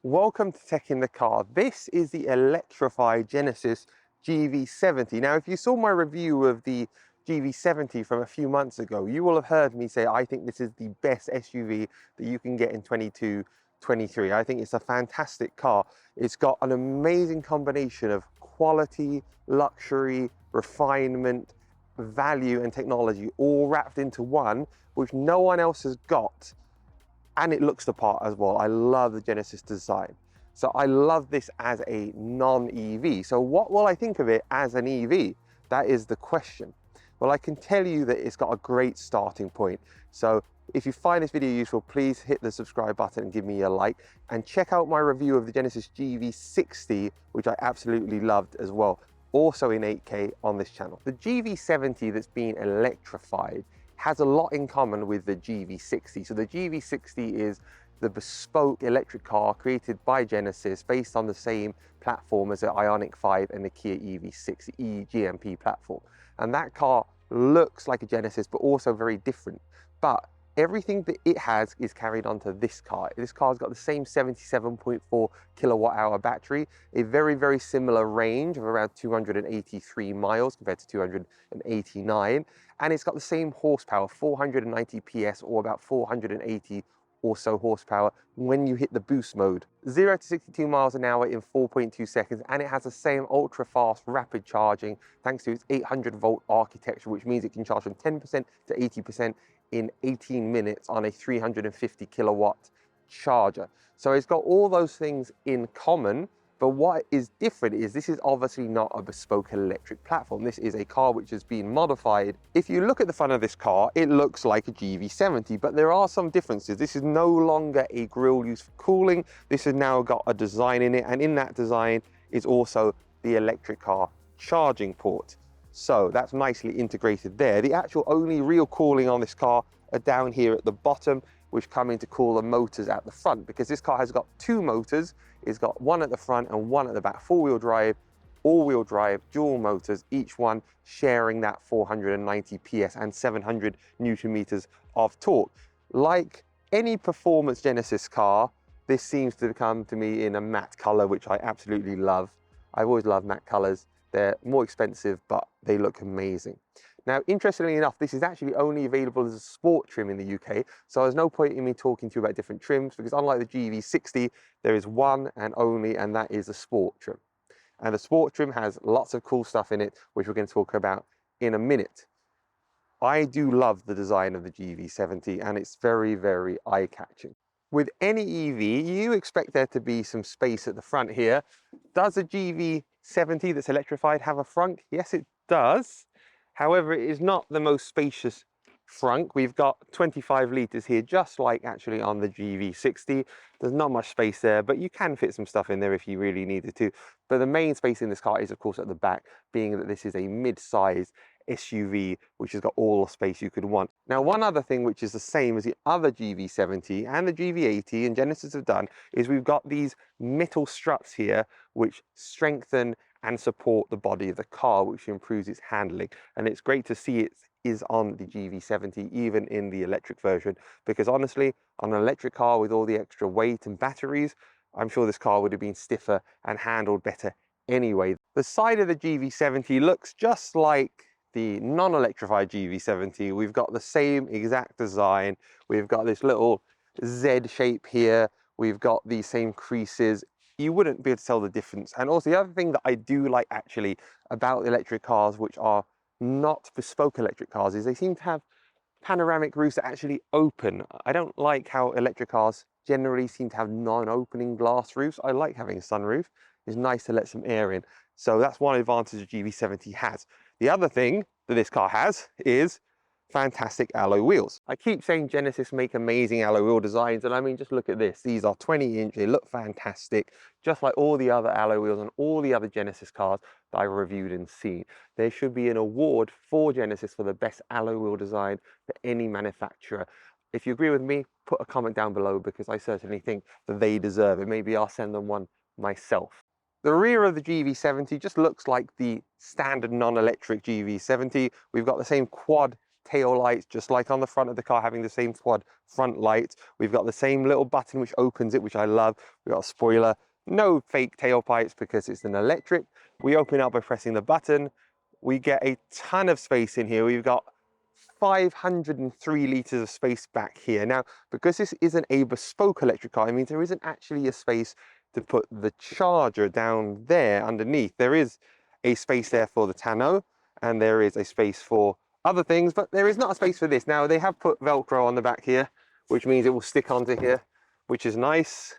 Welcome to Tech in the Car. This is the Electrified Genesis GV70. Now, if you saw my review of the GV70 from a few months ago, you will have heard me say I think this is the best SUV that you can get in 22-23. I think it's a fantastic car. It's got an amazing combination of quality, luxury, refinement, value and technology all wrapped into one, which no one else has got. And it looks the part as well. I love the Genesis design. So I love this as a non-EV. So what will I think of it as an EV? That is the question. Well, I can tell you that it's got a great starting point. So if you find this video useful, please hit the subscribe button and give me a like, and check out my review of the Genesis GV60, which I absolutely loved as well, also in 8K on this channel. The GV70 that's been electrified has a lot in common with the GV60. So the GV60 is the bespoke electric car created by Genesis based on the same platform as the Ioniq 5 and the Kia EV6, the eGMP platform. And that car looks like a Genesis, but also very different. But everything that it has is carried onto this car. This car's got the same 77.4 kilowatt hour battery, a very, very similar range of around 283 miles compared to 289. And it's got the same horsepower, 490 PS or about 480 or so horsepower when you hit the boost mode. 0 to 62 miles an hour in 4.2 seconds, and it has the same ultra fast rapid charging thanks to its 800 volt architecture, which means it can charge from 10% to 80% in 18 minutes on a 350 kilowatt charger. So it's got all those things in common, but what is different is this is obviously not a bespoke electric platform. This is a car which has been modified. If you look at the front of this car, it looks like a GV70, but there are some differences. This is no longer a grille used for cooling. This has now got a design in it, and in that design is also the electric car charging port. So that's nicely integrated there. The actual only real cooling on this car are down here at the bottom, which come in to cool the motors at the front, because this car has got two motors. It's got one at the front and one at the back, four-wheel drive, all-wheel drive, dual motors, each one sharing that 490 PS and 700 Newton meters of torque. Like any performance Genesis car, this seems to come to me in a matte color, which I absolutely love. I've always loved matte colors. They're more expensive, but they look amazing. Now, interestingly enough, this is actually only available as a sport trim in the UK, so there's no point in me talking to you about different trims, because unlike the GV60, there is one and only, and that is a sport trim. And the sport trim has lots of cool stuff in it, which we're going to talk about in a minute. I do love the design of the GV70, and it's very, very eye-catching. With any EV, you expect there to be some space at the front here. Does a GV70 that's electrified have a frunk? Yes, it does. However, it is not the most spacious frunk. We've got 25 litres here, just like actually on the GV60. There's not much space there, but you can fit some stuff in there if you really needed to. But the main space in this car is, of course, at the back, being that this is a mid-size SUV, which has got all the space you could want. Now, one other thing which is the same as the other GV70 and the GV80 and Genesis have done is we've got these metal struts here, which strengthen and support the body of the car, which improves its handling. And it's great to see it is on the GV70, even in the electric version, because honestly, on an electric car with all the extra weight and batteries, I'm sure this car would have been stiffer and handled better anyway. The side of the GV70 looks just like the non-electrified GV70. We've got the same exact design. We've got this little Z shape here. We've got these same creases. You wouldn't be able to tell the difference. And also the other thing that I do like actually about electric cars, which are not bespoke electric cars, is they seem to have panoramic roofs that actually open. I don't like how electric cars generally seem to have non-opening glass roofs. I like having a sunroof. It's nice to let some air in. So that's one advantage the GV70 has. The other thing that this car has is fantastic alloy wheels. I keep saying Genesis make amazing alloy wheel designs, and I mean, just look at this. These are 20-inch, they look fantastic, just like all the other alloy wheels on all the other Genesis cars that I've reviewed and seen. There should be an award for Genesis for the best alloy wheel design for any manufacturer. If you agree with me, put a comment down below, because I certainly think that they deserve it. Maybe I'll send them one myself. The rear of the GV70 just looks like the standard non-electric GV70. We've got the same quad tail lights, just like on the front of the car, having the same quad front lights. We've got the same little button which opens it, which I love. We've got a spoiler, no fake tailpipes because it's an electric. We open up by pressing the button. We get a ton of space in here. We've got 503 litres of space back here. Now, because this isn't a bespoke electric car, it means there isn't actually a space to put the charger down there underneath. There is a space there for the tonneau, and there is a space for other things, but there is not a space for this. Now, they have put Velcro on the back here, which means it will stick onto here, which is nice,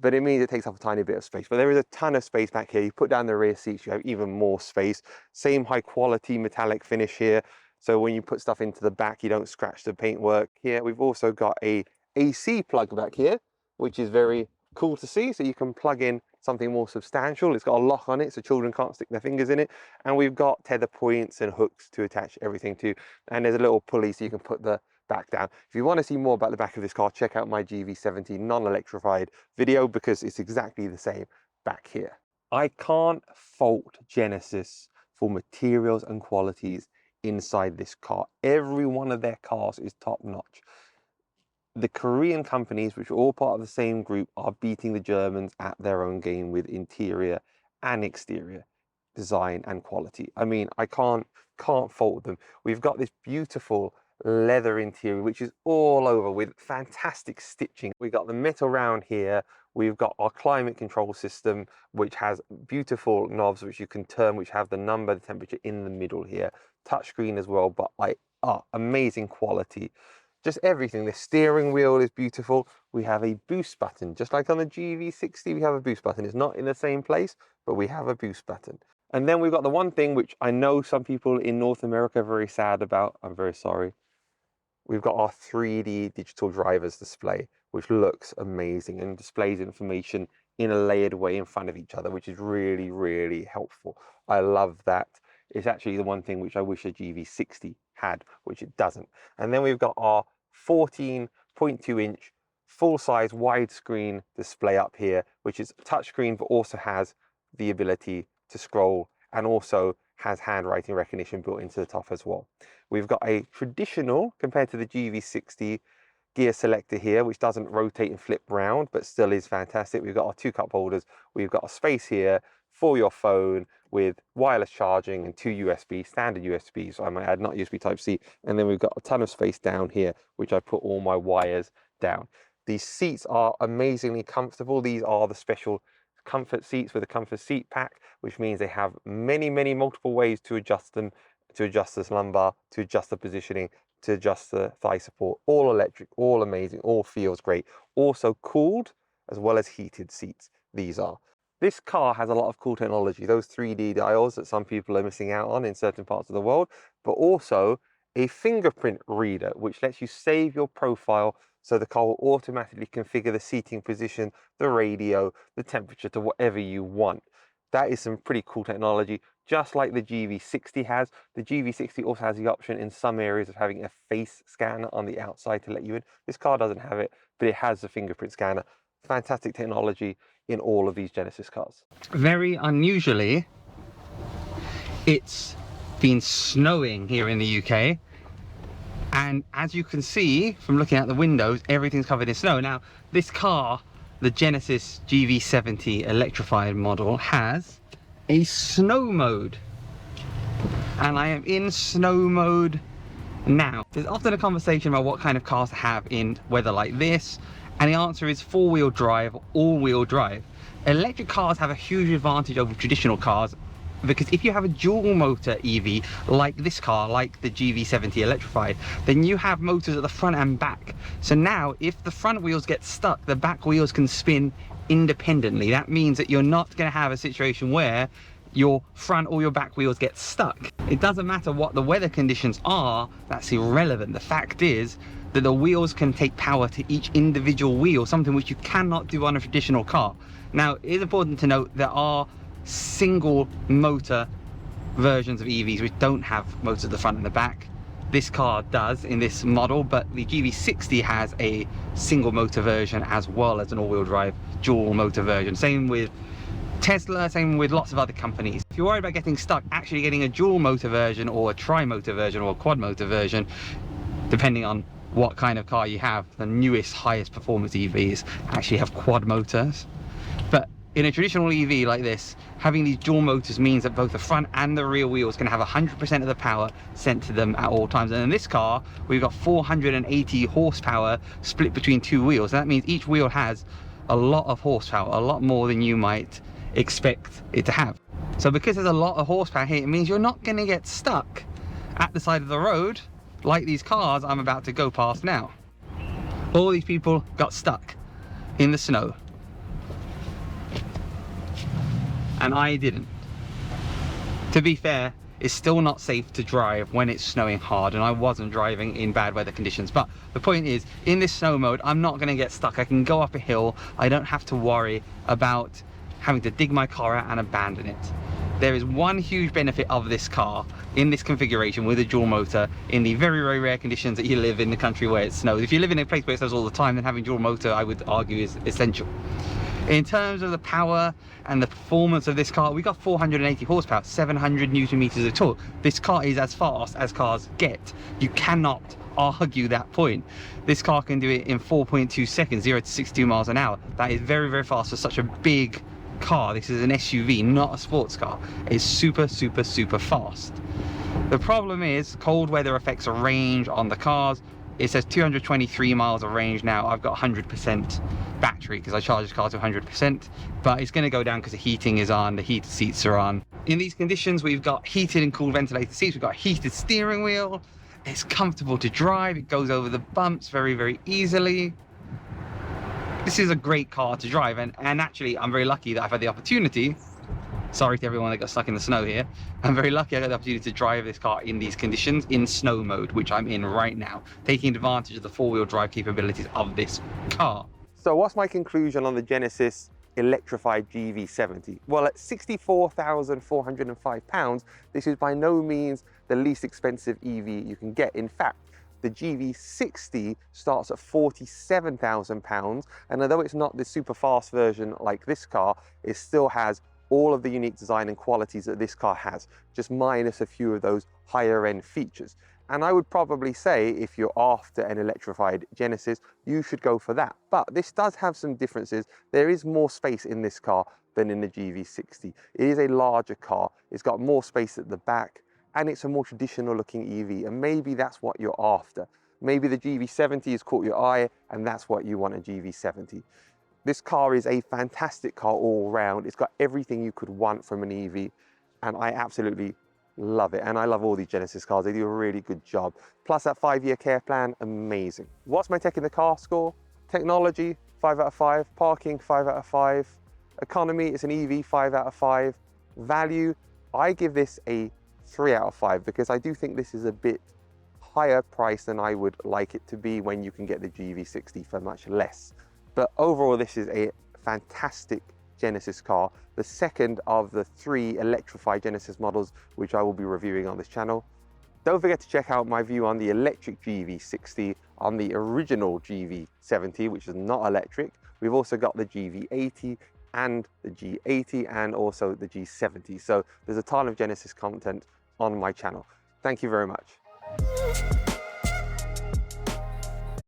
but it means it takes up a tiny bit of space. But there is a ton of space back here. You put down the rear seats, you have even more space. Same high quality metallic finish here. So when you put stuff into the back, you don't scratch the paintwork here. We've also got a AC plug back here, which is very cool to see. So you can plug in something more substantial. It's got a lock on it so children can't stick their fingers in it. And we've got tether points and hooks to attach everything to. And there's a little pulley so you can put the back down. If you want to see more about the back of this car, check out my GV70 non-electrified video, because it's exactly the same back here. I can't fault Genesis for materials and qualities inside this car. Every one of their cars is top notch. The Korean companies, which are all part of the same group, are beating the Germans at their own game with interior and exterior design and quality. I mean, I can't fault them. We've got this beautiful leather interior, which is all over with fantastic stitching. We've got the metal round here. We've got our climate control system, which has beautiful knobs which you can turn, which have the number, the temperature in the middle here. Touchscreen as well, but like, amazing quality. Just everything. The steering wheel is beautiful. We have a boost button, just like on the GV60 we have a boost button. It's not in the same place, but we have a boost button. And then we've got the one thing which I know some people in North America are very sad about. I'm very sorry. We've got our 3D digital drivers display, which looks amazing and displays information in a layered way in front of each other, which is really, really helpful. I love that. It's actually the one thing which I wish a GV60 had, which it doesn't. And then we've got our 14.2-inch full-size widescreen display up here, which is touchscreen, but also has the ability to scroll and also has handwriting recognition built into the top as well. We've got a traditional, compared to the GV60, gear selector here, which doesn't rotate and flip round, but still is fantastic. We've got our 2 cup holders. We've got a space here for your phone with wireless charging and 2 USB, standard USB, so I might add not USB Type-C. And then we've got a ton of space down here, which I put all my wires down. These seats are amazingly comfortable. These are the special comfort seats with a comfort seat pack, which means they have many multiple ways to adjust them, to adjust this lumbar, to adjust the positioning, to adjust the thigh support. All electric, all amazing, all feels great. Also cooled as well as heated seats, these are. This car has a lot of cool technology, those 3D dials that some people are missing out on in certain parts of the world, but also a fingerprint reader, which lets you save your profile so the car will automatically configure the seating position, the radio, the temperature to whatever you want. That is some pretty cool technology, just like the GV60 has. The GV60 also has the option in some areas of having a face scanner on the outside to let you in. This car doesn't have it, but it has a fingerprint scanner. Fantastic technology in all of these Genesis cars. Very unusually, it's been snowing here in the UK. And as you can see from looking out the windows, everything's covered in snow. Now, this car, the Genesis GV70 electrified model, has a snow mode. And I am in snow mode now. There's often a conversation about what kind of cars to have in weather like this, and the answer is 4-wheel drive, all-wheel drive. Electric cars have a huge advantage over traditional cars, because if you have a dual motor EV like this car, like the GV70 electrified, then you have motors at the front and back. So now if the front wheels get stuck, the back wheels can spin independently. That means that you're not going to have a situation where your front or your back wheels get stuck. It doesn't matter what the weather conditions are, that's irrelevant. The fact is that the wheels can take power to each individual wheel, something which you cannot do on a traditional car. Now, it is important to note there are single motor versions of EVs which don't have motors at the front and the back. This car does in this model, but the GV60 has a single motor version as well as an all-wheel drive dual motor version. Same with Tesla, same with lots of other companies. If you're worried about getting stuck, actually getting a dual motor version or a tri-motor version or a quad motor version, depending on what kind of car you have, the newest, highest performance EVs actually have quad motors. But in a traditional EV like this, having these dual motors means that both the front and the rear wheels can have 100% of the power sent to them at all times. And in this car, we've got 480 horsepower split between two wheels. And that means each wheel has a lot of horsepower, a lot more than you might expect it to have. So because there's a lot of horsepower here, it means you're not going to get stuck at the side of the road like these cars I'm about to go past now. All these people got stuck in the snow, and I didn't. To be fair, it's still not safe to drive when it's snowing hard, and I wasn't driving in bad weather conditions. But the point is, in this snow mode, I'm not going to get stuck. I can go up a hill. I don't have to worry about having to dig my car out and abandon it. There is one huge benefit of this car in this configuration with a dual motor in the very, very rare conditions that you live in the country where it snows. If you live in a place where it snows all the time, then having dual motor, I would argue, is essential. In terms of the power and the performance of this car, we got 480 horsepower, 700 Newton meters of torque. This car is as fast as cars get. You cannot argue that point. This car can do it in 4.2 seconds, 0 to 62 miles an hour. That is very, very fast for such a big car. This is an SUV, not a sports car. It's super, super, super fast. The problem is cold weather affects a range on the cars. It says 223 miles of range now. I've got 100% battery because I charged this car to 100%, but it's going to go down because the heating is on, the heated seats are on. In these conditions, we've got heated and cooled ventilated seats. We've got a heated steering wheel. It's comfortable to drive. It goes over the bumps very, very easily. This is a great car to drive, and actually I'm very lucky that I've had the opportunity. Sorry to everyone that got stuck in the snow here. I'm very lucky I got the opportunity to drive this car in these conditions in snow mode, which I'm in right now, taking advantage of the four-wheel drive capabilities of this car. So what's my conclusion on the Genesis Electrified GV70? Well, at £64,405, this is by no means the least expensive EV you can get. In fact, the GV60 starts at £47,000, and although it's not the super fast version like this car, it still has all of the unique design and qualities that this car has, just minus a few of those higher end features. And I would probably say if you're after an electrified Genesis, you should go for that. But this does have some differences. There is more space in this car than in the GV60. It is a larger car. It's got more space at the back, and it's a more traditional looking EV, and maybe that's what you're after. Maybe the GV70 has caught your eye and that's what you want a GV70. This car is a fantastic car all round. It's got everything you could want from an EV, and I absolutely love it. And I love all these Genesis cars. They do a really good job. Plus that 5-year care plan, amazing. What's my tech in the car score? Technology, 5 out of 5. Parking, 5 out of 5. Economy, it's an EV, 5 out of 5. Value, I give this a 3 out of 5 because I do think this is a bit higher price than I would like it to be when you can get the GV60 for much less. But overall, this is a fantastic Genesis car, the second of the 3 electrified Genesis models which I will be reviewing on this channel. Don't forget to check out my view on the electric GV60, on the original GV70, which is not electric. We've also got the GV80 and the G80 and also the G70. So there's a ton of Genesis content on my channel. Thank you very much.